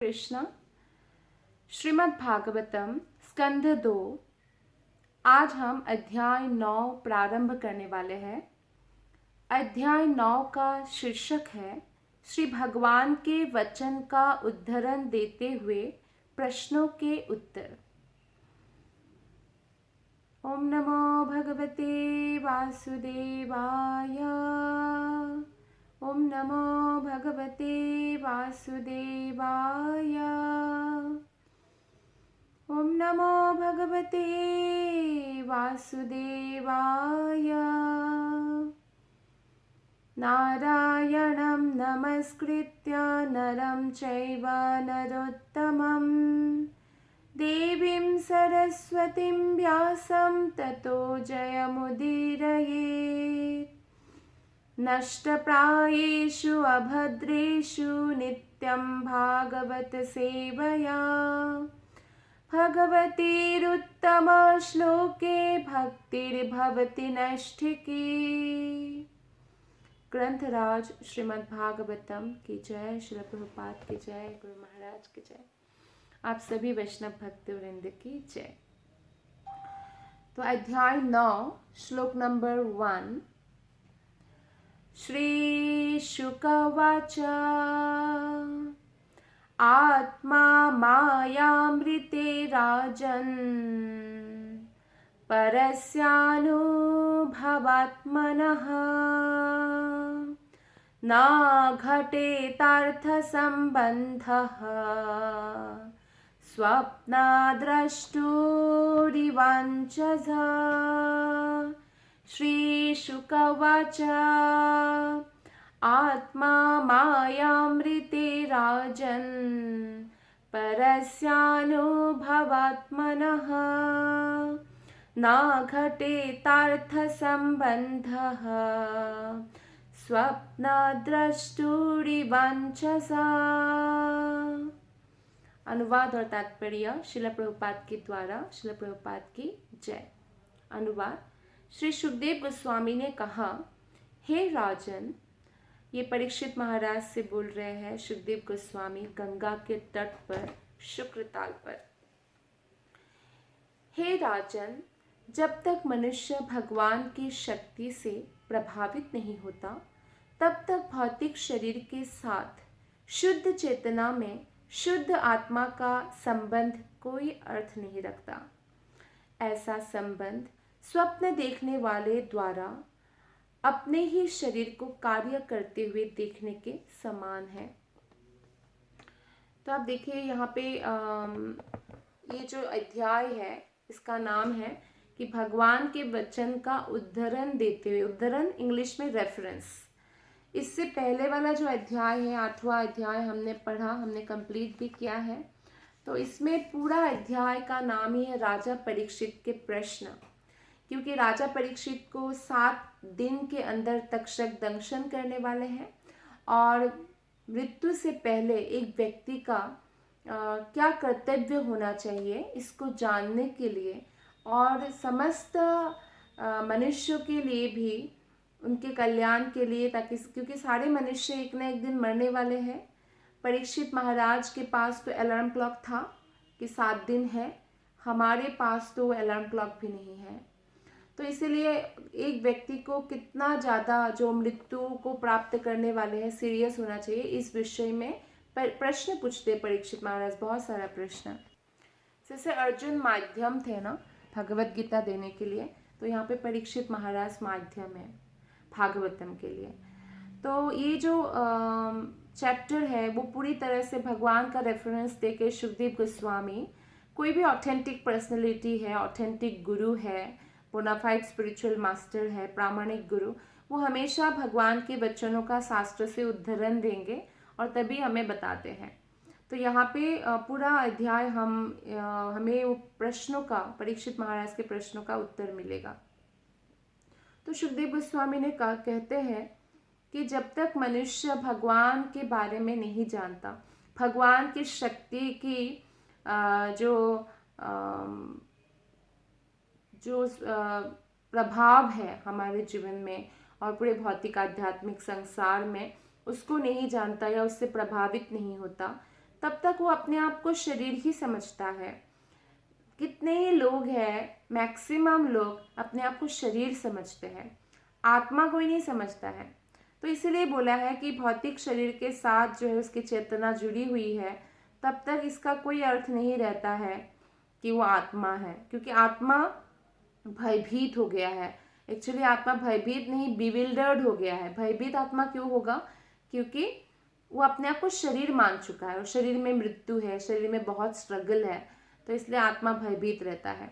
कृष्ण। श्रीमद् भागवतम स्कंध 2। आज हम अध्याय 9 प्रारंभ करने वाले हैं। अध्याय 9 का शीर्षक है श्री भगवान के वचन का उद्धरण देते हुए प्रश्नों के उत्तर। ओम नमो भगवते वासुदेवाय। ओम नमो भगवते वासुदेवाय। ओम नमो भगवते वासुदेवाय। नारायणं नमस्कृत्य नरं चैव नरोत्तमं देवीं सरस्वतीं व्यासं ततो जयमुदीरयेत्। नष्टप्रायेषु अभद्रेषु नित्यं भागवत सेवया भगवतीरुत्तमश्लोके भक्तिर्भवति नैष्ठिकी। ग्रंथराज श्रीमद् भागवतम की जय, श्री प्रभुपाद की जय, गुरु महाराज की जय, आप सभी वैष्णव भक्त वृंद की जय। तो अध्याय 9 श्लोक नंबर 1। श्री शुक उवाच आत्मा मायामृते राजन् परस्यानुभवात्मनः न घटेतार्थसम्बन्धः स्वप्नद्रष्टुरिवाञ्छसा। श्री शुक उवाच आत्मा मायामृते राजन् परस्यानुभवात्मनः न घटेतार्थसम्बन्धः स्वप्नद्रष्टुरिवाञ्छसा। अनुवाद और तात्पर्य श्रील प्रभुपाद के द्वारा। श्रील प्रभुपाद की जय। अनुवाद। श्री सुखदेव गोस्वामी ने कहा, हे राजन, ये परीक्षित महाराज से बोल रहे हैं सुखदेव गोस्वामी गंगा के तट पर शुक्रताल पर। हे राजन, जब तक मनुष्य भगवान की शक्ति से प्रभावित नहीं होता तब तक भौतिक शरीर के साथ शुद्ध चेतना में शुद्ध आत्मा का संबंध कोई अर्थ नहीं रखता। ऐसा संबंध स्वप्न देखने वाले द्वारा अपने ही शरीर को कार्य करते हुए देखने के समान है। तो आप देखिए यहाँ पे ये जो अध्याय है इसका नाम है कि भगवान के वचन का उद्धरण देते हुए। उद्धरण इंग्लिश में रेफरेंस। इससे पहले वाला जो अध्याय है 8वां अध्याय हमने पढ़ा, हमने कंप्लीट भी किया है। तो इसमें पूरा अध्याय का नाम ही है राजा परीक्षित के प्रश्न, क्योंकि राजा परीक्षित को 7 दिन के अंदर तक्षक दंशन करने वाले हैं और मृत्यु से पहले एक व्यक्ति का क्या कर्तव्य होना चाहिए इसको जानने के लिए और समस्त मनुष्यों के लिए भी उनके कल्याण के लिए, ताकि क्योंकि सारे मनुष्य एक न एक दिन मरने वाले हैं। परीक्षित महाराज के पास तो अलार्म क्लॉक था कि 7 दिन है, हमारे पास तो अलार्म क्लॉक भी नहीं है। तो इसीलिए एक व्यक्ति को कितना ज़्यादा जो मृत्यु को प्राप्त करने वाले हैं सीरियस होना चाहिए, इस विषय में प्रश्न पूछते परीक्षित महाराज, बहुत सारा प्रश्न। जैसे अर्जुन माध्यम थे ना भगवत गीता देने के लिए, तो यहाँ पे परीक्षित महाराज माध्यम है भागवतम के लिए। तो ये जो चैप्टर है वो पूरी तरह से भगवान का रेफरेंस देके सुखदेव गोस्वामी, कोई भी ऑथेंटिक पर्सनैलिटी है, ऑथेंटिक गुरु है, बोनाफाइड स्पिरिचुअल मास्टर है, प्रामाणिक गुरु, वो हमेशा भगवान के वचनों का शास्त्र से उद्धरण देंगे और तभी हमें बताते हैं। तो यहाँ पे पूरा अध्याय हमें वो प्रश्नों का, परीक्षित महाराज के प्रश्नों का उत्तर मिलेगा। तो सुखदेव गोस्वामी ने कहते हैं कि जब तक मनुष्य भगवान के बारे में नहीं जानता, भगवान की शक्ति की जो प्रभाव है हमारे जीवन में और पूरे भौतिक आध्यात्मिक संसार में, उसको नहीं जानता या उससे प्रभावित नहीं होता, तब तक वो अपने आप को शरीर ही समझता है। कितने ही लोग हैं, मैक्सिमम लोग अपने आप को शरीर समझते हैं, आत्मा कोई नहीं समझता है। तो इसीलिए बोला है कि भौतिक शरीर के साथ जो है उसकी चेतना जुड़ी हुई है, तब तक इसका कोई अर्थ नहीं रहता है कि वो आत्मा है, क्योंकि आत्मा भयभीत हो गया है। एक्चुअली आत्मा भयभीत नहीं, बिविल्डर्ड हो गया है। भयभीत आत्मा क्यों होगा? क्योंकि वो अपने आप को शरीर मान चुका है और शरीर में मृत्यु है, शरीर में बहुत स्ट्रगल है, तो इसलिए आत्मा भयभीत रहता है,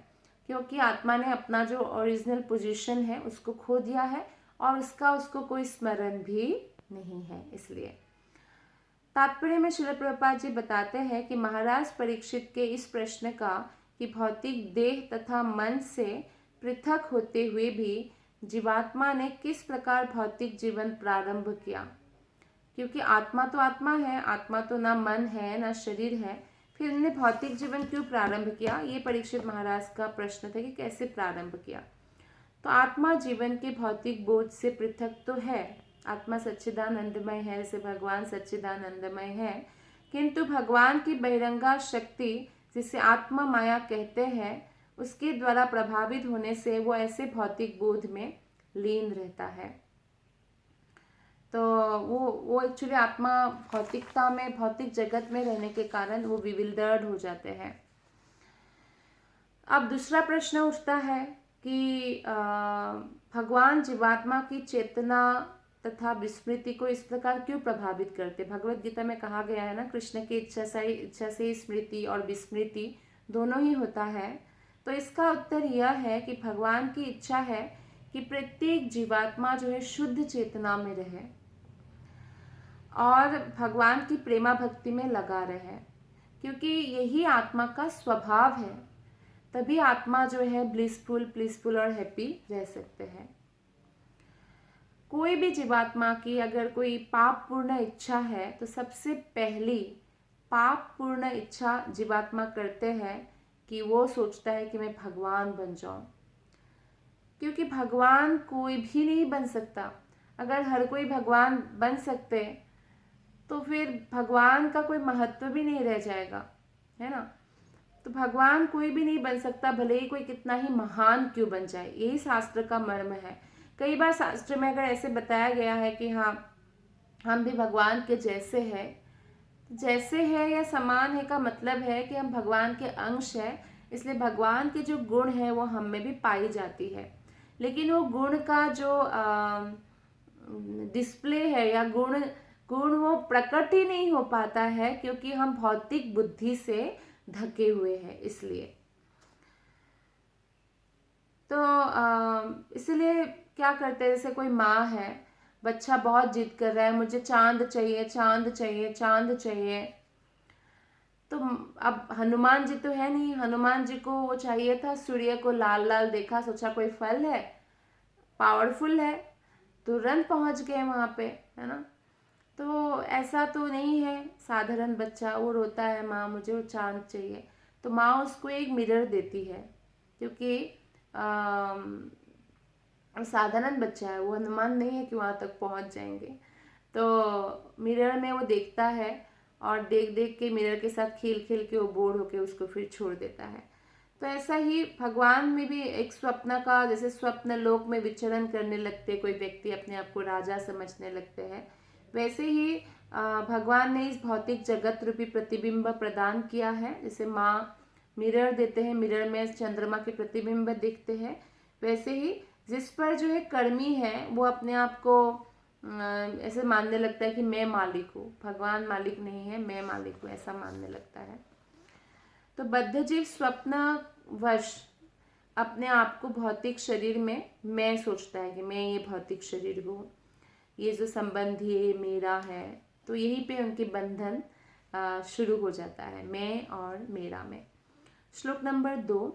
क्योंकि आत्मा ने अपना जो ओरिजिनल पोजीशन है उसको खो दिया है और उसको कोई स्मरण भी नहीं है। इसलिए तात्पर्य में श्रील प्रभुपाद जी बताते हैं कि महाराज परीक्षित के इस प्रश्न का कि भौतिक देह तथा मन से पृथक होते हुए भी जीवात्मा ने किस प्रकार भौतिक जीवन प्रारंभ किया, क्योंकि आत्मा है, आत्मा तो ना मन है ना शरीर है, फिर इन्हें भौतिक जीवन क्यों प्रारंभ किया? ये परीक्षित महाराज का प्रश्न था कि कैसे प्रारंभ किया। तो आत्मा जीवन के भौतिक बोझ से पृथक तो है, आत्मा सच्चिदानंदमय है, जैसे भगवान सच्चिदानंदमय है, किंतु भगवान की बहिरंगा शक्ति जिसे आत्मा माया कहते हैं, उसके द्वारा प्रभावित होने से वो ऐसे भौतिक बोध में लीन रहता है। तो वो एक्चुअली आत्मा भौतिकता में, भौतिक जगत में रहने के कारण वो विविल्डर्ड हो जाते हैं। अब दूसरा प्रश्न उठता है कि भगवान जीवात्मा की चेतना तथा विस्मृति को इस प्रकार क्यों प्रभावित करते? भगवत गीता में कहा गया है ना, कृष्ण की इच्छा से स्मृति और विस्मृति दोनों ही होता है। तो इसका उत्तर यह है कि भगवान की इच्छा है कि प्रत्येक जीवात्मा जो है शुद्ध चेतना में रहे और भगवान की प्रेमा भक्ति में लगा रहे, क्योंकि यही आत्मा का स्वभाव है। तभी आत्मा जो है ब्लिसफुल और हैप्पी रह सकते हैं। कोई भी जीवात्मा की अगर कोई पाप पूर्ण इच्छा है तो सबसे पहली पाप पूर्ण इच्छा जीवात्मा करते हैं कि वो सोचता है कि मैं भगवान बन जाऊं, क्योंकि भगवान कोई भी नहीं बन सकता। अगर हर कोई भगवान बन सकते तो फिर भगवान का कोई महत्व भी नहीं रह जाएगा, है ना। तो भगवान कोई भी नहीं बन सकता, भले ही कोई कितना ही महान क्यों बन जाए। यही शास्त्र का मर्म है। कई बार शास्त्र में अगर ऐसे बताया गया है कि हाँ हम भी भगवान के जैसे हैं, जैसे है या समान है का मतलब है कि हम भगवान के अंश हैं, इसलिए भगवान के जो गुण है वो हम में भी पाई जाती है। लेकिन वो गुण का जो डिस्प्ले है या गुण वो प्रकट ही नहीं हो पाता है, क्योंकि हम भौतिक बुद्धि से ढके हुए हैं। इसलिए तो इसलिए क्या करते हैं, जैसे कोई माँ है, बच्चा बहुत जिद कर रहा है, मुझे चांद चाहिए चांद चाहिए चांद चाहिए। तो अब हनुमान जी तो है नहीं, हनुमान जी को वो चाहिए था सूर्य को लाल लाल देखा, सोचा कोई फल है, पावरफुल है, तुरंत पहुंच गए वहाँ पे, है ना। तो ऐसा तो नहीं है साधारण बच्चा, वो रोता है माँ मुझे वो चांद चाहिए, तो माँ उसको एक मिरर देती है, क्योंकि साधारण बच्चा है, वो हनुमान नहीं है कि वहाँ तक पहुँच जाएंगे। तो मिरर में वो देखता है और देख देख के मिरर के साथ खेल खेल के वो बोर होके उसको फिर छोड़ देता है। तो ऐसा ही भगवान में भी एक स्वप्न का, जैसे स्वप्न लोक में विचरण करने लगते कोई व्यक्ति, अपने आप को राजा समझने लगते हैं, वैसे ही भगवान ने इस भौतिक जगत रूपी प्रतिबिंब प्रदान किया है। जैसे माँ मिरर देते हैं, मिरर में चंद्रमा के प्रतिबिंब दिखते हैं, वैसे ही जिस पर जो है कर्मी है वो अपने आप को ऐसे मानने लगता है कि मैं मालिक हूँ, भगवान मालिक नहीं है, मैं मालिक हूँ, ऐसा मानने लगता है। तो बद्ध जीव स्वप्न वश अपने आप को भौतिक शरीर में मैं सोचता है कि मैं ये भौतिक शरीर हूँ, ये जो संबंधी है मेरा है। तो यहीं पे उनके बंधन शुरू हो जाता है, मैं और मेरा में। श्लोक नंबर 2,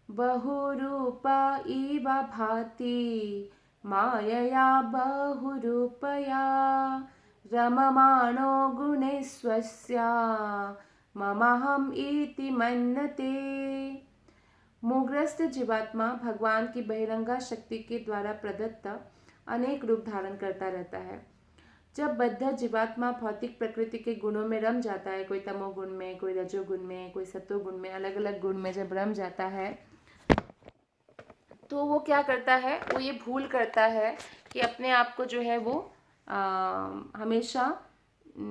बहुरूपा इव भाति मायया बहुरूपया रममाणो गुणेश्वस्य ममहम इति मन्यते। मोहग्रस्त जीवात्मा भगवान की बहिरंगा शक्ति के द्वारा प्रदत्त अनेक रूप धारण करता रहता है। जब बद्ध जीवात्मा भौतिक प्रकृति के गुणों में रम जाता है, कोई तमोगुण में, कोई रजोगुण में, कोई सत्वगुण में, अलग अलग गुण में जब रम जाता है, तो वो क्या करता है, वो ये भूल करता है कि अपने आप को जो है वो हमेशा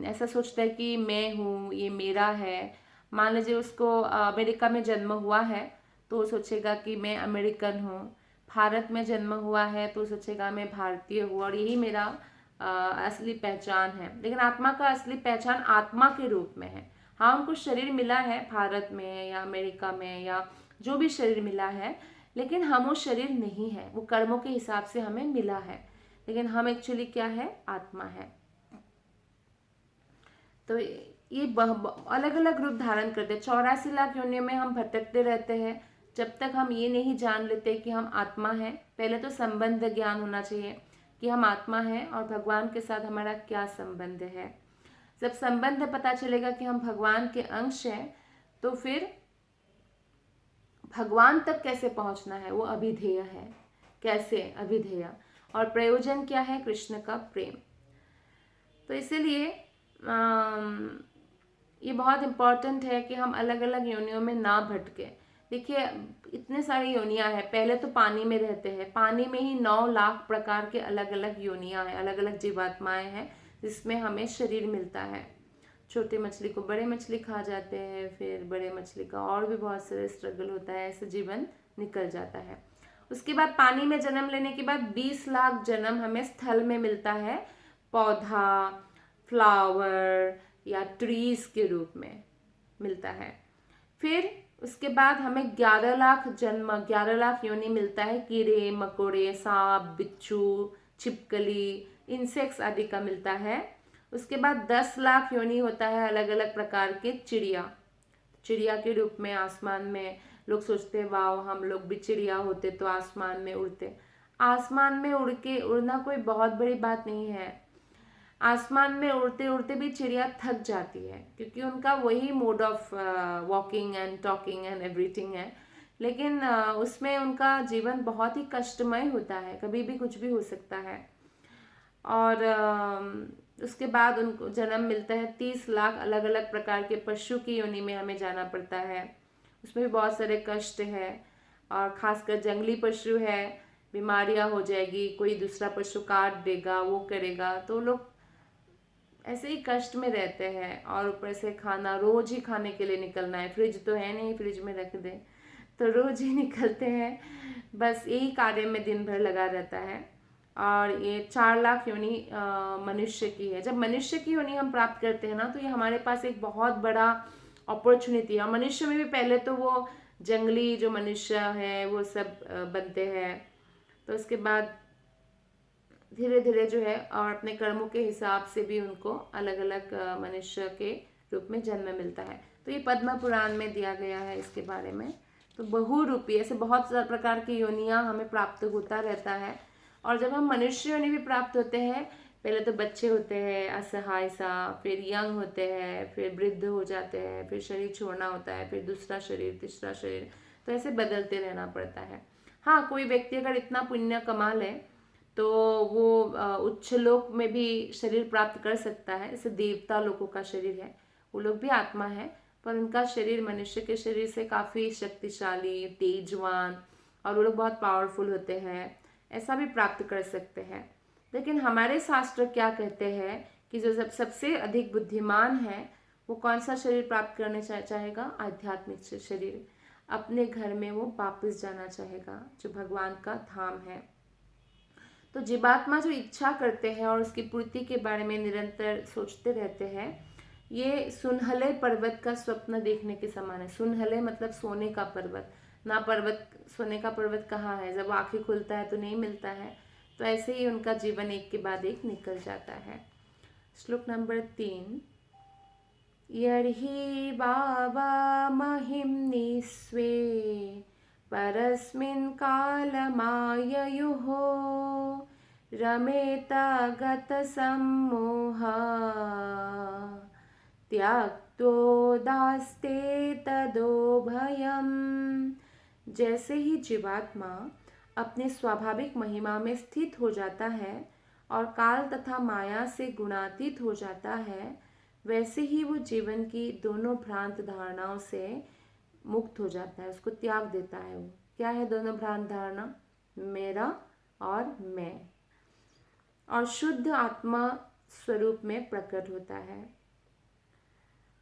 ऐसा सोचता है कि मैं हूँ, ये मेरा है। मान लीजिए उसको अमेरिका में जन्म हुआ है तो वो सोचेगा कि मैं अमेरिकन हूँ। भारत में जन्म हुआ है तो सोचेगा मैं भारतीय हूँ और यही मेरा असली पहचान है। लेकिन आत्मा का असली पहचान आत्मा के रूप में है। हाँ, उनको शरीर मिला है भारत में या अमेरिका में या जो भी शरीर मिला है, लेकिन हम वो शरीर नहीं है, वो कर्मों के हिसाब से हमें मिला है, लेकिन हम एक्चुअली क्या है, आत्मा है। तो ये अलग अलग रूप धारण करते हैं। 84 लाख योनियों में हम भटकते रहते हैं जब तक हम ये नहीं जान लेते कि हम आत्मा हैं। पहले तो संबंध ज्ञान होना चाहिए कि हम आत्मा हैं और भगवान के साथ हमारा क्या संबंध है। जब संबंध पता चलेगा कि हम भगवान के अंश हैं, तो फिर भगवान तक कैसे पहुंचना है वो अभिधेय है। कैसे? अभिधेय। और प्रयोजन क्या है? कृष्ण का प्रेम। तो इसीलिए ये बहुत इम्पॉर्टेंट है कि हम अलग अलग योनियों में ना भटके। देखिए, इतने सारी योनियां हैं। पहले तो पानी में रहते हैं, पानी में ही 9 लाख प्रकार के अलग अलग योनियां हैं, अलग अलग जीवात्माएं हैं जिसमें हमें शरीर मिलता है। छोटी मछली को बड़े मछली खा जाते हैं, फिर बड़े मछली का और भी बहुत सारे स्ट्रगल होता है, ऐसे जीवन निकल जाता है। उसके बाद पानी में जन्म लेने के बाद 20 लाख जन्म हमें स्थल में मिलता है, पौधा, फ्लावर या ट्रीज के रूप में मिलता है। फिर उसके बाद हमें 11 लाख जन्म, 11 लाख योनि मिलता है, कीड़े मकोड़े, सांप, बिच्छू, छिपकली, इंसेक्ट्स आदि का मिलता है। उसके बाद 10 लाख योनि होता है अलग अलग प्रकार के चिड़िया, चिड़िया के रूप में आसमान में। लोग सोचते हैं वाह, हम लोग भी चिड़िया होते तो आसमान में उड़ते। आसमान में उड़ना कोई बहुत बड़ी बात नहीं है। आसमान में उड़ते उड़ते भी चिड़िया थक जाती है, क्योंकि उनका वही mode of walking and talking and everything है। लेकिन उसमें उनका जीवन बहुत ही कष्टमय होता है, कभी भी कुछ भी हो सकता है। और उसके बाद उनको जन्म मिलता है 30 लाख अलग अलग प्रकार के पशु की योनि में हमें जाना पड़ता है। उसमें भी बहुत सारे कष्ट है, और खासकर जंगली पशु है, बीमारियां हो जाएगी, कोई दूसरा पशु काट देगा, वो करेगा, तो लोग ऐसे ही कष्ट में रहते हैं। और ऊपर से खाना, रोज ही खाने के लिए निकलना है, फ्रिज तो है नहीं फ्रिज में रख दे, तो रोज ही निकलते हैं, बस यही कार्य में दिन भर लगा रहता है। और ये 4 लाख योनि मनुष्य की है। जब मनुष्य की योनि हम प्राप्त करते हैं ना, तो ये हमारे पास एक बहुत बड़ा अपॉर्चुनिटी है। मनुष्य में भी पहले तो वो जंगली जो मनुष्य है वो सब बनते हैं, तो उसके बाद धीरे धीरे जो है और अपने कर्मों के हिसाब से भी उनको अलग अलग मनुष्य के रूप में जन्म मिलता है। तो ये पद्म पुराण में दिया गया है इसके बारे में। तो बहुरूपी ऐसे बहुत प्रकार की योनियां हमें प्राप्त होता रहता है। और जब हम मनुष्य योनि भी प्राप्त होते हैं, पहले तो बच्चे होते हैं असहाय सा, फिर यंग होते हैं, फिर वृद्ध हो जाते हैं, फिर शरीर छोड़ना होता है, फिर दूसरा शरीर, तीसरा शरीर, तो ऐसे बदलते रहना पड़ता है। हाँ, कोई व्यक्ति अगर इतना पुण्य कमा ले तो वो उच्च लोक में भी शरीर प्राप्त कर सकता है। जैसे देवता लोगों का शरीर है, वो लोग भी आत्मा है, पर उनका शरीर मनुष्य के शरीर से काफ़ी शक्तिशाली, तेजवान, और वो लोग बहुत पावरफुल होते हैं, ऐसा भी प्राप्त कर सकते हैं। लेकिन हमारे शास्त्र क्या कहते हैं कि जो सबसे अधिक बुद्धिमान है वो कौन सा शरीर प्राप्त करने चाहेगा? आध्यात्मिक शरीर। अपने घर में वो वापस जाना चाहेगा, जो भगवान का धाम है। तो जीवात्मा जो इच्छा करते हैं और उसकी पूर्ति के बारे में निरंतर सोचते रहते हैं, ये सुनहले पर्वत का स्वप्न देखने के समान है। सुनहले मतलब सोने का पर्वत ना। पर्वत, सोने का पर्वत कहाँ है? जब आंखें खुलता है तो नहीं मिलता है। तो ऐसे ही उनका जीवन एक के बाद एक निकल जाता है। श्लोक नंबर 3। यर्हि बाबा महिम्नि स्वे परस्मिन् कालमाययुः रमेत गतसम्मोहा त्यक्तो दास्ते तदोभयम्। जैसे ही जीवात्मा अपने स्वाभाविक महिमा में स्थित हो जाता है और काल तथा माया से गुणातीत हो जाता है, वैसे ही वो जीवन की दोनों भ्रांत धारणाओं से मुक्त हो जाता है, उसको त्याग देता है। वो क्या है दोनों भ्रांत धारणा? मेरा और मैं, और शुद्ध आत्मा स्वरूप में प्रकट होता है।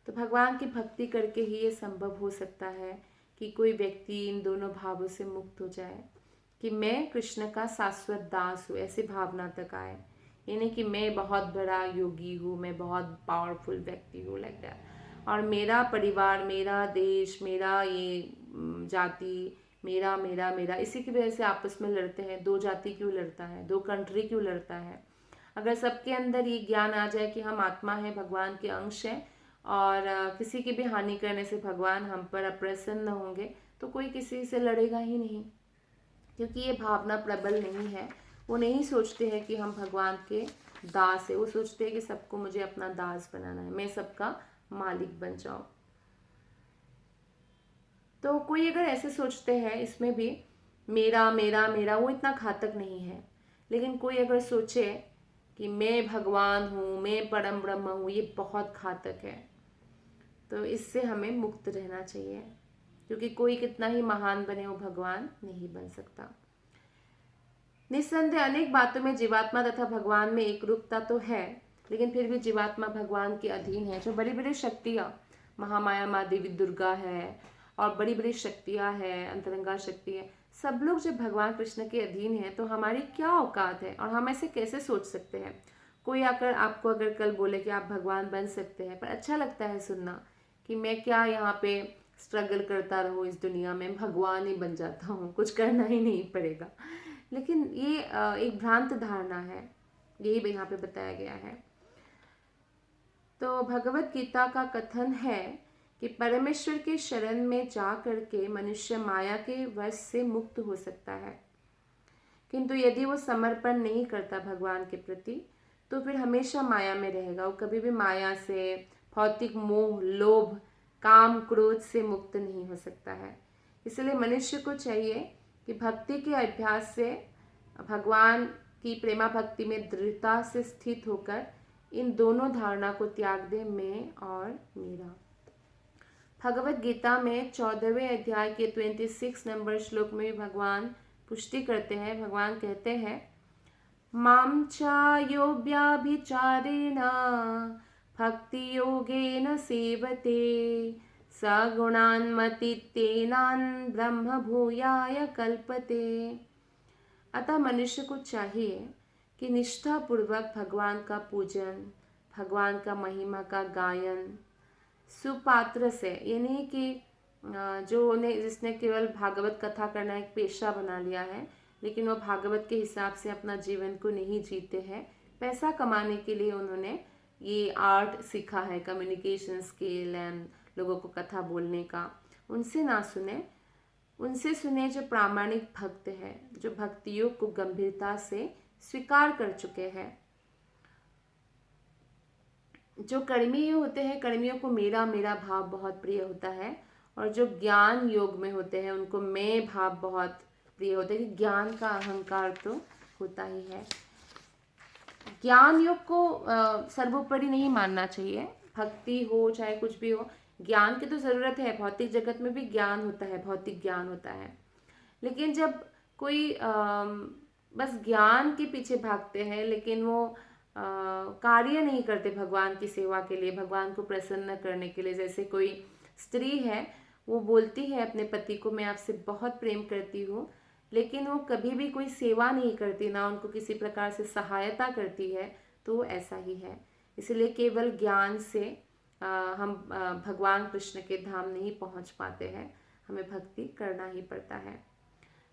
तो भगवान की भक्ति करके ही ये संभव हो सकता है कि कोई व्यक्ति इन दोनों भावों से मुक्त हो जाए कि मैं कृष्ण का शाश्वत दास हूँ, ऐसी भावना तक आए। ये नहीं कि मैं बहुत बड़ा योगी हूँ, मैं बहुत पावरफुल व्यक्ति हूँ, लाइक दैट, और मेरा परिवार, मेरा देश, मेरा ये जाति, मेरा मेरा मेरा, इसी की वजह से आपस में लड़ते हैं। दो जाति क्यों लड़ता है, दो कंट्री क्यों लड़ता है? अगर सबके अंदर ये ज्ञान आ जाए कि हम आत्मा है, भगवान के अंश हैं, और किसी की भी हानि करने से भगवान हम पर अप्रसन्न होंगे, तो कोई किसी से लड़ेगा ही नहीं, क्योंकि ये भावना प्रबल नहीं है। वो नहीं सोचते हैं कि हम भगवान के दास है, वो सोचते हैं कि सबको मुझे अपना दास बनाना है, मैं सबका मालिक बन जाऊं। तो कोई अगर ऐसे सोचते हैं, इसमें भी मेरा मेरा मेरा, वो इतना घातक नहीं है। लेकिन कोई अगर सोचे कि मैं भगवान हूँ, मैं परम ब्रह्म हूँ, ये बहुत घातक है। तो इससे हमें मुक्त रहना चाहिए, क्योंकि कोई कितना ही महान बने, वो भगवान नहीं बन सकता। निस्संदेह अनेक बातों में जीवात्मा तथा भगवान में एक रूपता तो है, लेकिन फिर भी जीवात्मा भगवान के अधीन है। जो बड़ी बड़ी शक्तियाँ, महामाया माँ देवी दुर्गा है, और बड़ी बड़ी शक्तियाँ हैं, अंतरंगा शक्ति है, सब लोग जब भगवान कृष्ण के अधीन है, तो हमारी क्या औकात है, और हम ऐसे कैसे सोच सकते हैं? कोई आकर आपको अगर कल बोले कि आप भगवान बन सकते हैं, पर अच्छा लगता है सुनना कि मैं क्या यहाँ पे स्ट्रगल करता रहूँ इस दुनिया में, भगवान ही बन जाता हूँ, कुछ करना ही नहीं पड़ेगा। लेकिन ये एक भ्रांत धारणा है, यही यहाँ पे बताया गया है। तो भगवत गीता का कथन है कि परमेश्वर के शरण में जा करके मनुष्य माया के वश से मुक्त हो सकता है, किंतु यदि वो समर्पण नहीं करता भगवान के प्रति, तो फिर हमेशा माया में रहेगा। वो कभी भी माया से, भौतिक मोह, लोभ, काम, क्रोध से मुक्त नहीं हो सकता है। इसलिए मनुष्य को चाहिए कि भक्ति के अभ्यास से भगवान की प्रेमा भक्ति में दृढ़ता से स्थित होकर इन दोनों धारणा को त्याग दे, मैं और मेरा। भगवत गीता में 14वें अध्याय के 26 नंबर श्लोक में भगवान पुष्टि करते हैं। भगवान कहते हैं, मां चायोऽव्यभिचारेण भक्ति योगेन सेवते सगुणान्मतीतेनान् ब्रह्म भूयाय कल्पते। अतः मनुष्य को चाहिए कि निष्ठापूर्वक भगवान का पूजन, भगवान का महिमा का गायन सुपात्र से, ये नहीं कि जिसने केवल भागवत कथा करना एक पेशा बना लिया है, लेकिन वो भागवत के हिसाब से अपना जीवन को नहीं जीते हैं। पैसा कमाने के लिए उन्होंने ये आर्ट सीखा है, कम्युनिकेशन स्किल एंड लोगों को कथा बोलने का। उनसे ना सुने, उनसे सुने जो प्रामाणिक भक्त है, जो भक्ति योग को गंभीरता से स्वीकार कर चुके हैं। जो कर्मी होते हैं, कर्मियों को मेरा मेरा भाव बहुत प्रिय होता है, और जो ज्ञान योग में होते हैं उनको मैं भाव बहुत प्रिय होता है, कि ज्ञान का अहंकार तो होता ही है। ज्ञान योग को सर्वोपरि नहीं मानना चाहिए, भक्ति हो चाहे कुछ भी हो, ज्ञान की तो ज़रूरत है। भौतिक जगत में भी ज्ञान होता है, भौतिक ज्ञान होता है, लेकिन जब कोई बस ज्ञान के पीछे भागते हैं, लेकिन वो कार्य नहीं करते भगवान की सेवा के लिए, भगवान को प्रसन्न करने के लिए। जैसे कोई स्त्री है, वो बोलती है अपने पति को, मैं आपसे बहुत प्रेम करती हूँ, लेकिन वो कभी भी कोई सेवा नहीं करती, ना उनको किसी प्रकार से सहायता करती है, तो वो ऐसा ही है। इसलिए केवल ज्ञान से हम भगवान कृष्ण के धाम नहीं पहुँच पाते हैं, हमें भक्ति करना ही पड़ता है।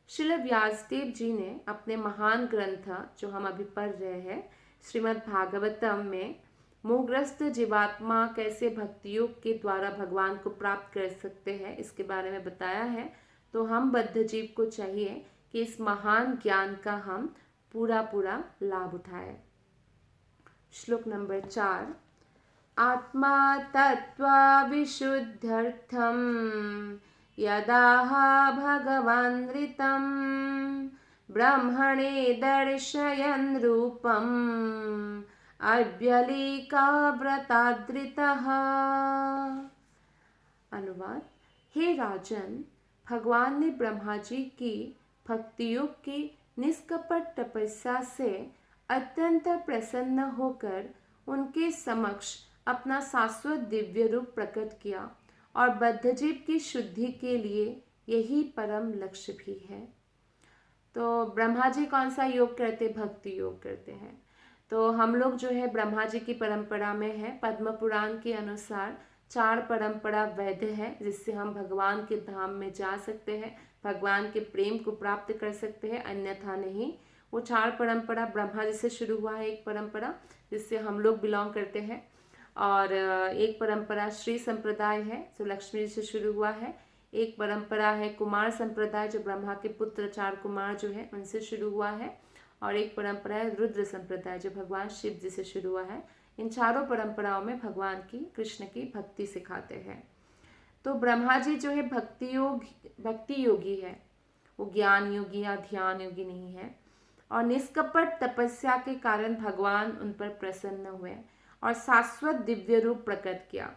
श्रील व्यासदेव जी ने अपने महान ग्रंथ, जो हम अभी पढ़ रहे हैं, श्रीमद् भागवतम में मोहग्रस्त जीवात्मा कैसे भक्ति योग के द्वारा भगवान को प्राप्त कर सकते हैं, इसके बारे में बताया है। तो हम बद्ध जीव को चाहिए कि इस महान ज्ञान का हम पूरा पूरा लाभ उठाएं। श्लोक नंबर 4, आत्मा तत्त्वविशुद्ध्यर्थं यदाह भगवानृतं ब्रह्मणे दर्शयन् रूपम् अव्यलीकाव्रताद्रितः। अनुवाद: हे राजन, भगवान ने ब्रह्मा जी की भक्ति योग की निष्कपट तपस्या से अत्यंत प्रसन्न होकर उनके समक्ष अपना शाश्वत दिव्य रूप प्रकट किया और बद्धजीव की शुद्धि के लिए यही परम लक्ष्य भी है। तो ब्रह्मा जी कौन सा योग करते? भक्ति योग करते हैं। तो हम लोग जो है ब्रह्मा जी की परंपरा में है। पद्म पुराण के अनुसार 4 परंपरा वैध है, जिससे हम भगवान के धाम में जा सकते हैं, भगवान के प्रेम को प्राप्त कर सकते हैं, अन्यथा नहीं। वो 4 परंपरा ब्रह्मा जी से शुरू हुआ है, एक परंपरा जिससे हम लोग बिलोंग करते हैं, और एक परंपरा श्री संप्रदाय है जो लक्ष्मी जी से शुरू हुआ है। एक परंपरा है कुमार संप्रदाय जो ब्रह्मा के पुत्र 4 कुमार जो है उनसे शुरू हुआ है, और एक परंपरा है रुद्र संप्रदाय जो भगवान शिव जी से शुरू हुआ है। इन चारों परंपराओं में भगवान की, कृष्ण की भक्ति सिखाते हैं। तो ब्रह्मा जी जो है भक्ति योगी है, वो ज्ञान योगी या ध्यान योगी नहीं है, और निष्कपट तपस्या के कारण भगवान उन पर प्रसन्न हुए और शाश्वत दिव्य रूप प्रकट किया।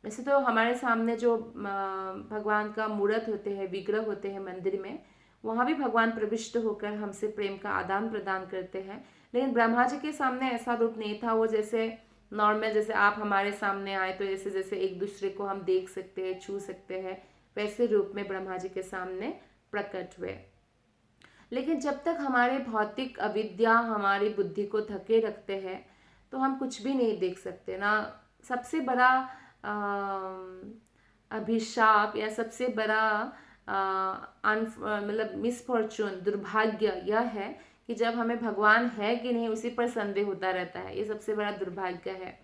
वैसे तो हमारे सामने जो भगवान का मूर्त होते हैं, विग्रह होते हैं मंदिर में, वहाँ भी भगवान प्रविष्ट होकर हमसे प्रेम का आदान प्रदान करते हैं, लेकिन ब्रह्मा जी के सामने ऐसा रूप नहीं था। वो जैसे नॉर्मल, जैसे आप हमारे सामने आए तो जैसे जैसे एक दूसरे को हम देख सकते हैं, छू सकते हैं, वैसे रूप में ब्रह्मा जी के सामने प्रकट हुए। लेकिन जब तक हमारे भौतिक अविद्या हमारी बुद्धि को धके रखते हैं तो हम कुछ भी नहीं देख सकते ना। सबसे बड़ा अभिशाप या सबसे बड़ा मतलब मिसफॉर्चून, दुर्भाग्य यह है कि जब हमें भगवान है कि नहीं उसी पर संदेह होता रहता है। ये सबसे बड़ा दुर्भाग्य है।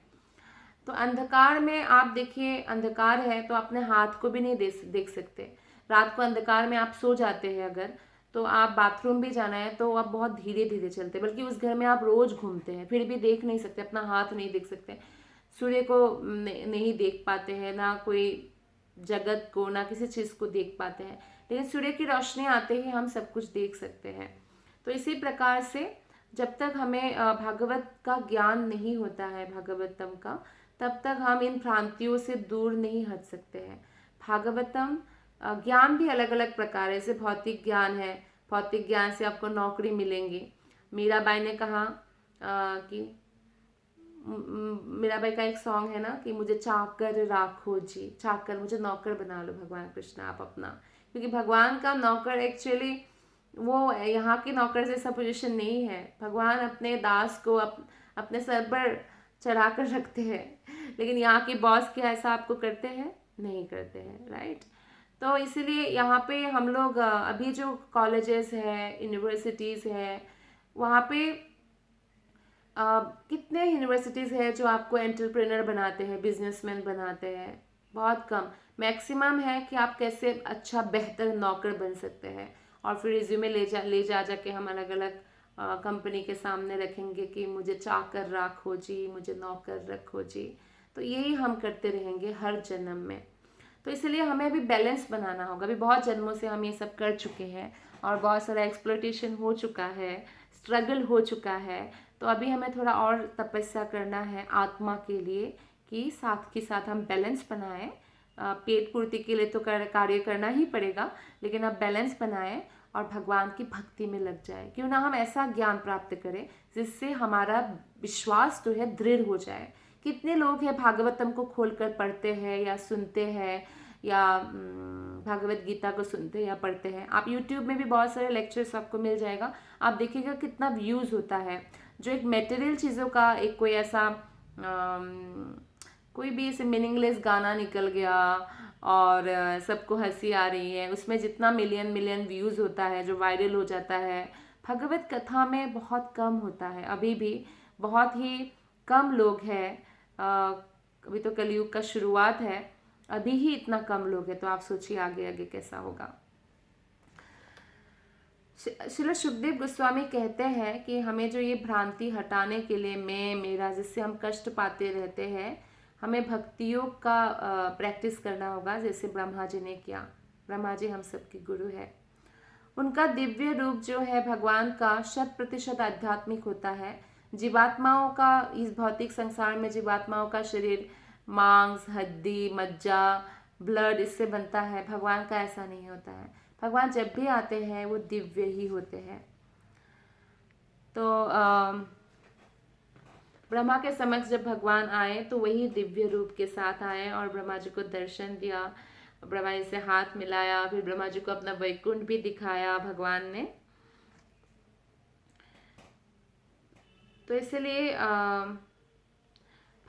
तो अंधकार में आप देखिए, अंधकार है तो अपने हाथ को भी नहीं देख सकते। रात को अंधकार में आप सो जाते हैं अगर, तो आप बाथरूम भी जाना है तो आप बहुत धीरे धीरे चलते, बल्कि उस घर में आप रोज घूमते हैं, फिर भी देख नहीं सकते, अपना हाथ नहीं देख सकते, सूर्य को नहीं देख पाते हैं, ना कोई जगत को, ना किसी चीज़ को देख पाते हैं। लेकिन सूर्य की रोशनी आते ही हम सब कुछ देख सकते हैं। तो इसी प्रकार से जब तक हमें भागवत का ज्ञान नहीं होता है, भागवतम का, तब तक हम इन भ्रांतियों से दूर नहीं हट सकते हैं। भागवतम ज्ञान भी अलग अलग प्रकार है। जैसे भौतिक ज्ञान है, भौतिक ज्ञान से आपको नौकरी मिलेंगी। मीराबाई ने कहा कि मीराबाई का एक सॉन्ग है ना कि मुझे चाकर राखो जी, चाकर, मुझे नौकर बना लो भगवान कृष्ण आप अपना। क्योंकि भगवान का नौकर एक्चुअली वो यहाँ के नौकर जैसा पोजीशन नहीं है। भगवान अपने दास को अपने सर पर चढ़ा कर रखते हैं, लेकिन यहाँ के बॉस क्या ऐसा आपको करते हैं? नहीं करते हैं, राइट। तो इसीलिए यहाँ पे हम लोग अभी जो कॉलेजेस है, यूनिवर्सिटीज़ है, वहाँ पे कितने यूनिवर्सिटीज़ है जो आपको एंटरप्रेनर बनाते हैं, बिजनेसमैन बनाते हैं? बहुत कम। मैक्सिमम है कि आप कैसे अच्छा बेहतर नौकर बन सकते हैं, और फिर रिज्यूमे ले जा के हम अलग अलग कंपनी के सामने रखेंगे कि मुझे चाकर राखो जी, मुझे नौकर रखो जी। तो यही हम करते रहेंगे हर जन्म में। तो इसलिए हमें अभी बैलेंस बनाना होगा। अभी बहुत जन्मों से हम ये सब कर चुके हैं और बहुत सारा एक्सप्लॉयटेशन हो चुका है, स्ट्रगल हो चुका है। तो अभी हमें थोड़ा और तपस्या करना है आत्मा के लिए कि साथ के साथ हम बैलेंस बनाएं। पेट पूर्ति के लिए तो कार्य करना ही पड़ेगा, लेकिन अब बैलेंस बनाएं और भगवान की भक्ति में लग जाए। क्यों ना हम ऐसा ज्ञान प्राप्त करें जिससे हमारा विश्वास जो है दृढ़ हो जाए। कितने लोग हैं भागवतम को खोलकर पढ़ते हैं या सुनते हैं, या भागवत गीता को सुनते हैं या पढ़ते हैं। आप यूट्यूब में भी बहुत सारे लेक्चर्स आपको मिल जाएगा, आप देखिएगा कितना व्यूज़ होता है। जो एक मटेरियल चीज़ों का एक कोई ऐसा कोई भी ऐसे मीनिंगलेस गाना निकल गया और सबको हंसी आ रही है, उसमें जितना मिलियन व्यूज़ होता है, जो वायरल हो जाता है, भगवत कथा में बहुत कम होता है। अभी भी बहुत ही कम लोग हैं। अभी तो कलयुग का शुरुआत है, अभी ही इतना कम लोग हैं, तो आप सोचिए आगे आगे कैसा होगा। श्रील सुखदेव गोस्वामी कहते हैं कि हमें जो ये भ्रांति हटाने के लिए मैं मेरा जिससे हम कष्ट पाते रहते हैं, हमें भक्ति योग का प्रैक्टिस करना होगा, जैसे ब्रह्मा जी ने किया। ब्रह्मा जी हम सबके गुरु है। उनका दिव्य रूप जो है भगवान का 100% आध्यात्मिक होता है। जीवात्माओं का, इस भौतिक संसार में जीवात्माओं का शरीर मांस, हड्डी, मज्जा, ब्लड इससे बनता है। भगवान का ऐसा नहीं होता है। भगवान जब भी आते हैं वो दिव्य ही होते हैं। तो ब्रह्मा के समक्ष जब भगवान आए तो वही दिव्य रूप के साथ आए और ब्रह्मा जी को दर्शन दिया। ब्रह्मा जी से हाथ मिलाया, फिर ब्रह्मा जी को अपना वैकुंठ भी दिखाया भगवान ने। तो इसलिए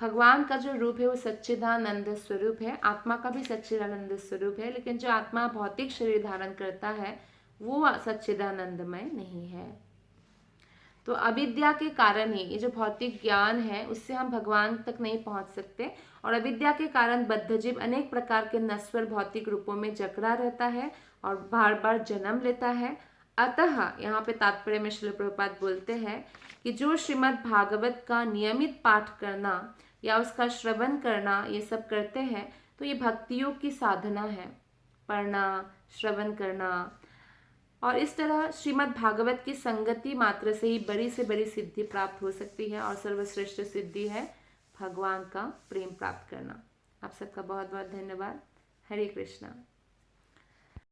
भगवान का जो रूप है वो सच्चिदानंद स्वरूप है। आत्मा का भी सच्चिदानंद स्वरूप है, लेकिन जो आत्मा भौतिक शरीर धारण करता है वो सच्चिदानंदमय नहीं है। तो अविद्या के कारण ही ये जो भौतिक ज्ञान है उससे हम भगवान तक नहीं पहुंच सकते, और अविद्या के कारण बद्धजीव अनेक प्रकार के नश्वर भौतिक रूपों में जकड़ा रहता है और बार बार जन्म लेता है। अतः यहाँ पे तात्पर्य में श्रील प्रभुपाद बोलते हैं कि जो श्रीमद् भागवत का नियमित पाठ करना या उसका श्रवण करना ये सब करते हैं तो ये भक्तियोग की साधना है, पढ़ना, श्रवण करना। और इस तरह श्रीमद् भागवत की संगति मात्र से ही बड़ी से बड़ी सिद्धि प्राप्त हो सकती है, और सर्वश्रेष्ठ सिद्धि है भगवान का प्रेम प्राप्त करना। आप सबका बहुत बहुत धन्यवाद। हरे कृष्णा।